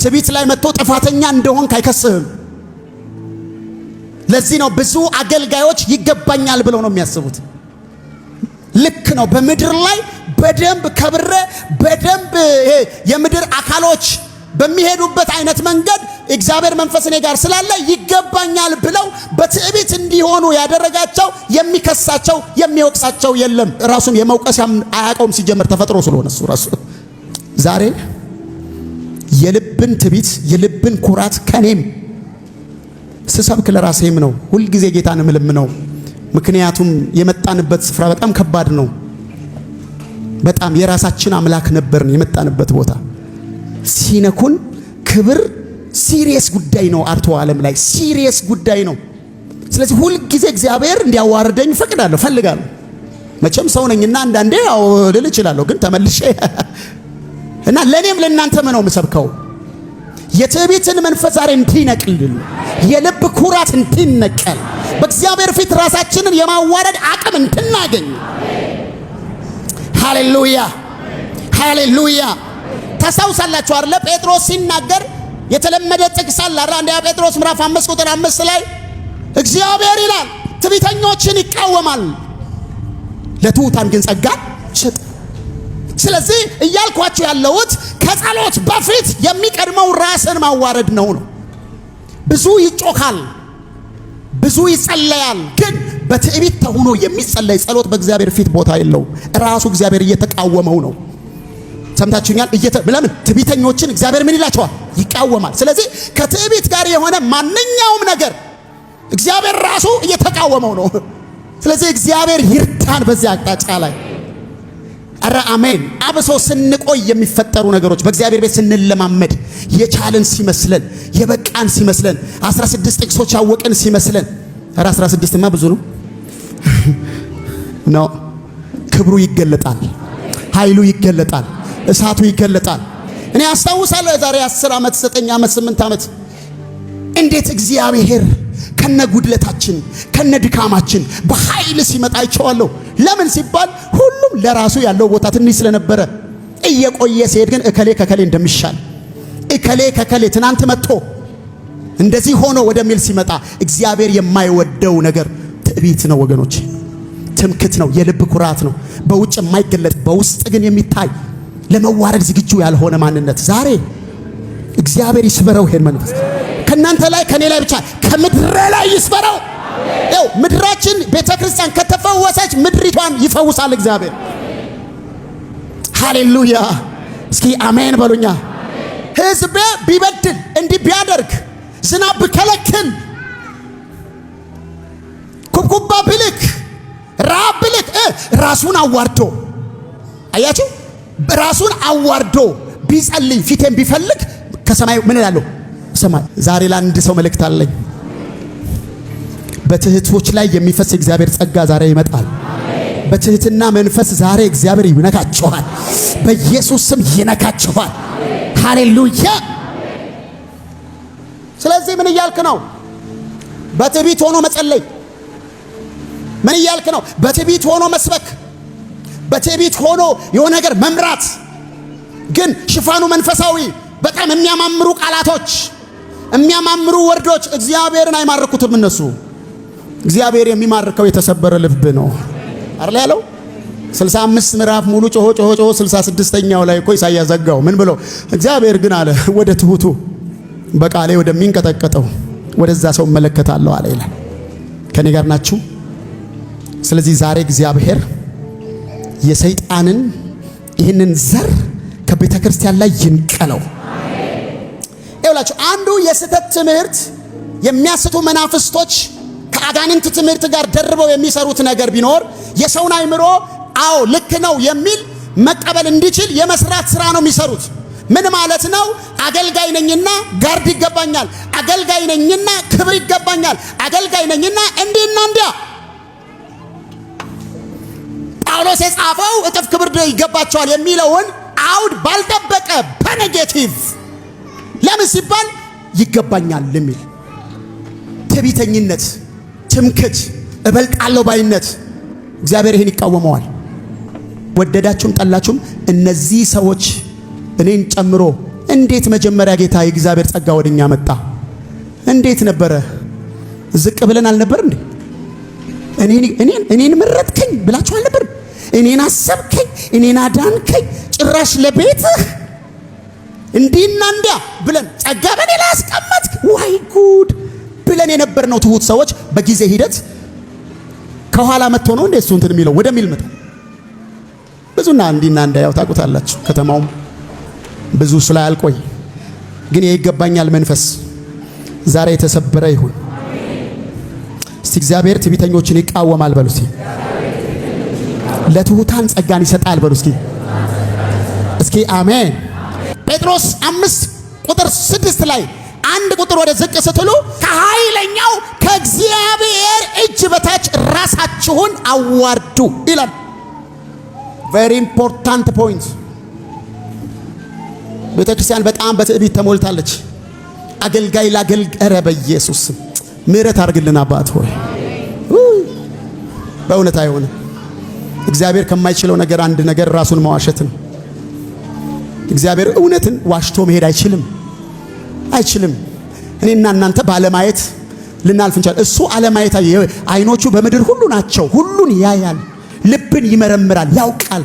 ትዕቢት ላይ መጥቶ ጥፋተኛ እንደሆንክ አይከስህም። ለዚህ ነው ብዙ አገልጋዮች ይገባኛል ብለው ነው የሚያስቡት። ልክ ነው። በምድር ላይ በደንብ ከብረ በደንብ የምድር አካሎች በሚሄዱበት አይነት መንገድ እግዚአብሔር መንፈስ እኔ ጋር ስላለ ይገባኛል ብለው በትዕቢት እንዲሆኑ ያደረጋቸው የሚከሳቸው የሚወቅሳቸው የለም። ራሱን የመውቀስ አያውቀውም ሲጀምር ተፈጥሮ ስለሆነ እሱ ራሱ። ዛሬ የልብን ትዕቢት የልብን ኩራት ከኔም ስሰብክ ለራሴም ነው ሁል ጊዜ ጌታን እምለምነው። ምክንያቱም የመጣንበት ስፍራ በጣም ከባድ ነው። በጣም የራሳችን አምላክ ነበርን። የመጣንበት ቦታ ሲነኩን ክብር ሲሪየስ ጉዳይ ነው። አርቶ ዓለም ላይ ሲሪየስ ጉዳይ ነው። ስለዚህ ሁል ጊዜ እግዚአብሔር እንዲያዋርደኝ ፈቅዳለሁ ፈልጋለሁ። መቼም ሰው ነኝና አንዳንዴ ያው ልል እችላለሁ፣ ግን ተመልሼ እና ለኔም ለእናንተም ነው የምሰብከው የትዕቢትን መንፈስ ዛሬ እንዲነቅልልን፣ የልብ ኩራት እንዲነቀል፣ በእግዚአብሔር ፊት ራሳችንን የማዋረድ አቅም እንድናገኝ። ሃሌሉያ ሃሌሉያ። ታስታውሳላችሁ አይደል? ጴጥሮስ ሲናገር የተለመደ ጥቅስ አለ አይደል? አንደኛ ጴጥሮስ ምዕራፍ 5 ቁጥር 5 ላይ እግዚአብሔር ይላል ትዕቢተኞችን ይቃወማል፣ ለትሑታን ግን ጸጋን ይሰጣል። ስለዚህ እያልኳችሁ ያለሁት ከጸሎት በፊት የሚቀድመው ራስን ማዋረድ ነው። ብዙ ይጮካል፣ ብዙ ይጸለያል፣ ግን በትዕቢት ተሆኖ የሚጸለይ ጸሎት በእግዚአብሔር ፊት ቦታ የለውም። ራሱ እግዚአብሔር እየተቃወመው ነው። ሰምታችሁኛል? ለምን ትዕቢተኞችን እግዚአብሔር ምን ይላቸዋል? ይቃወማል። ስለዚህ ከትዕቢት ጋር የሆነ ማንኛውም ነገር እግዚአብሔር ራሱ እየተቃወመው ነው። ስለዚህ እግዚአብሔር ይርዳን በዚህ አቅጣጫ ላይ። አረ አሜን። አብሶ ስንቆይ የሚፈጠሩ ነገሮች በእግዚአብሔር ቤት ስንለማመድ የቻለን ሲመስለን የበቃን ሲመስለን 16 ጥቅሶች ያወቅን ሲመስለን፣ አረ 16ማ ብዙ ነው ነው። ክብሩ ይገለጣል፣ ኃይሉ ይገለጣል፣ እሳቱ ይገለጣል። እኔ አስታውሳለሁ የዛሬ 10 ዓመት 9 ዓመት 8 ዓመት እንዴት እግዚአብሔር ከነ ጉድለታችን ከነ ድካማችን በኃይል ሲመጣ አይቼዋለሁ። ለምን ሲባል ሁሉም ለራሱ ያለው ቦታ ትንሽ ስለነበረ፣ እየቆየ ሲሄድ ግን እከሌ ከከሌ እንደሚሻል እከሌ ከከሌ ትናንት መጥቶ እንደዚህ ሆኖ ወደሚል ሲመጣ እግዚአብሔር የማይወደው ነገር ትዕቢት ነው ወገኖች፣ ትምክት ነው፣ የልብ ኩራት ነው። በውጭ የማይገለጥ በውስጥ ግን የሚታይ ለመዋረድ ዝግጁ ያልሆነ ማንነት ዛሬ እግዚአብሔር ይስበረው። ይሄን መንፈስ ከናንተ ላይ ከኔ ላይ ብቻ ከምድር ላይ ይስበረው። ያው ምድራችን ቤተክርስቲያን ከተፈወሰች ምድሪቷን ይፈውሳል እግዚአብሔር። ሃሌሉያ። እስኪ አሜን በሉኛ። ሕዝቤ ቢበድል እንዲህ ቢያደርግ ዝናብ ቢከለክል ኩብኩባ ቢልክ ራብ ቢልክ ራሱን አዋርዶ አያችሁ፣ ራሱን አዋርዶ ቢጸልይ ፊቴን ቢፈልግ ከሰማይ ምን እላለሁ? ሰማይ። ዛሬ ለአንድ ሰው መልእክት አለኝ። በትህቶች ላይ የሚፈስ እግዚአብሔር ጸጋ ዛሬ ይመጣል። በትህትና መንፈስ ዛሬ እግዚአብሔር ይነካቸዋል። በኢየሱስ ስም ይነካቸዋል። ሃሌሉያ። ስለዚህ ምን እያልክ ነው? በትዕቢት ሆኖ መጸለይ። ምን እያልክ ነው? በትዕቢት ሆኖ መስበክ፣ በትዕቢት ሆኖ የሆነ ነገር መምራት። ግን ሽፋኑ መንፈሳዊ በጣም የሚያማምሩ ቃላቶች፣ የሚያማምሩ ወርዶች እግዚአብሔርን አይማርኩትም። እነሱ እግዚአብሔር የሚማርከው የተሰበረ ልብ ነው አይደል ያለው? 65 ምዕራፍ ሙሉ ጮሆ 66ኛው ላይ እኮ ኢሳይያስ ዘጋው። ምን ብሎ? እግዚአብሔር ግን አለ ወደ ትሁቱ በቃሌ ወደሚንቀጠቀጠው ወደዛ ሰው እመለከታለሁ አለ ይላል። ከኔ ጋር ናችሁ? ስለዚህ ዛሬ እግዚአብሔር የሰይጣንን ይህንን ዘር ከቤተ ክርስቲያን ላይ ይንቀለው። ይኸውላችሁ አንዱ የስተት ትምህርት የሚያስቱ መናፍስቶች ከአጋንንት ትምህርት ጋር ደርበው የሚሰሩት ነገር ቢኖር የሰውን አይምሮ አዎ ልክ ነው የሚል መቀበል እንዲችል የመስራት ስራ ነው የሚሰሩት። ምን ማለት ነው? አገልጋይ ነኝና ጋርድ ይገባኛል፣ አገልጋይ ነኝና ክብር ይገባኛል፣ አገልጋይ ነኝና እንዲና እንዲያ። ጳውሎስ የጻፈው እጥፍ ክብር ይገባቸዋል የሚለውን አውድ ባልጠበቀ በኔጌቲቭ ለምን ሲባል ይገባኛል የሚል ትዕቢተኝነት፣ ትምክት፣ እበልጣለሁ ባይነት እግዚአብሔር ይሄን ይቃወመዋል። ወደዳችሁም ጠላችሁም እነዚህ ሰዎች እኔን ጨምሮ እንዴት መጀመሪያ ጌታ የእግዚአብሔር ጸጋ ወደኛ መጣ? እንዴት ነበረ? ዝቅ ብለን አልነበር እንዴ? እኔን መረጥከኝ ብላችሁ አልነበር? እኔን አሰብከኝ፣ እኔን አዳንከኝ፣ ጭራሽ ለቤትህ እንዲና እንዲያ ብለን ጸጋ በኔ ላይ አስቀመጥክ፣ ዋይ ጉድ ብለን የነበርነው ትሁት ሰዎች በጊዜ ሂደት ከኋላ መጥቶ ነው እንዴ እሱ እንትን የሚለው ወደሚል መጣ። ብዙና እንዲና እንዲያ ያው ታውቁታላችሁ። ከተማውም ብዙ ስላይ አልቆይ፣ ግን የይገባኛል መንፈስ ዛሬ የተሰበረ ይሁን። እስቲ እግዚአብሔር ትዕቢተኞችን ይቃወማል በሉ። እስቲ ለትሁታን ጸጋን ይሰጣል በሉ። እስኪ አሜን። ጴጥሮስ 5:6 ላይ አንድ ቁጥር ወደ ዝቅ ስትሉ ከኃይለኛው ከእግዚአብሔር እጅ በታች ራሳችሁን አዋርዱ ይላል። very important point። ቤተክርስቲያን በጣም በትዕቢት ተሞልታለች። አገልጋይ ላገልገረ በኢየሱስ ምሕረት አድርግልን አባት ሆይ። በእውነት አይሆንም። እግዚአብሔር ከማይችለው ነገር አንድ ነገር ራሱን መዋሸት ነው። እግዚአብሔር እውነትን ዋሽቶ መሄድ አይችልም። እኔና እናንተ ባለማየት ልናልፍ እንችላለን። እሱ አለማየት አይኖቹ በምድር ሁሉ ናቸው። ሁሉን ያያል፣ ልብን ይመረምራል፣ ያውቃል።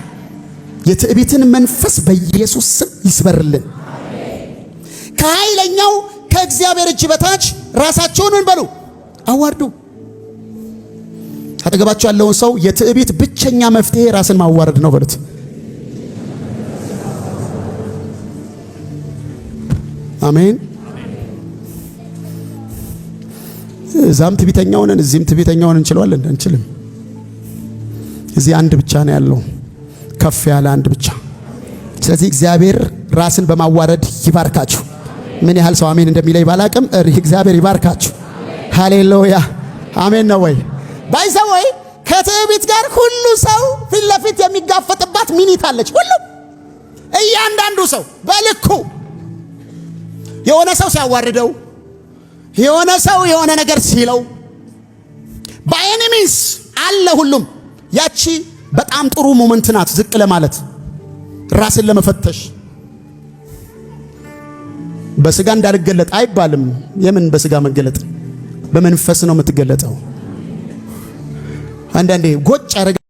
የትዕቢትን መንፈስ በኢየሱስ ስም ይስበርልን። ከኃይለኛው ከእግዚአብሔር እጅ በታች ራሳችሁን ምን በሉ አዋርዱ። አጠገባችሁ ያለውን ሰው የትዕቢት ብቸኛ መፍትሄ ራስን ማዋረድ ነው በሉት። አሜን። እዛም ትዕቢተኛ ሆነን እዚህም ትዕቢተኛ ሆነን እንችላለን? አንችልም። እዚህ አንድ ብቻ ነው ያለው፣ ከፍ ያለ አንድ ብቻ። ስለዚህ እግዚአብሔር ራስን በማዋረድ ይባርካችሁ። ምን ያህል ሰው አሜን እንደሚለኝ ባላቅም እግዚአብሔር ይባርካችሁ። ሃሌሉያ አሜን ነው ወይ? ባይዘው ወይ ከትዕቢት ጋር ሁሉ ሰው ፊት ለፊት የሚጋፈጥባት ሚኒት አለች። ሁሉ እያንዳንዱ ሰው በልኩ የሆነ ሰው ሲያዋርደው፣ የሆነ ሰው የሆነ ነገር ሲለው በኤኒሚስ አለ ሁሉም። ያቺ በጣም ጥሩ ሞመንት ናት፣ ዝቅ ለማለት ራስን ለመፈተሽ። በስጋ እንዳልገለጥ አይባልም። የምን በስጋ መገለጥ? በመንፈስ ነው የምትገለጠው። አንዳንዴ ጎጭ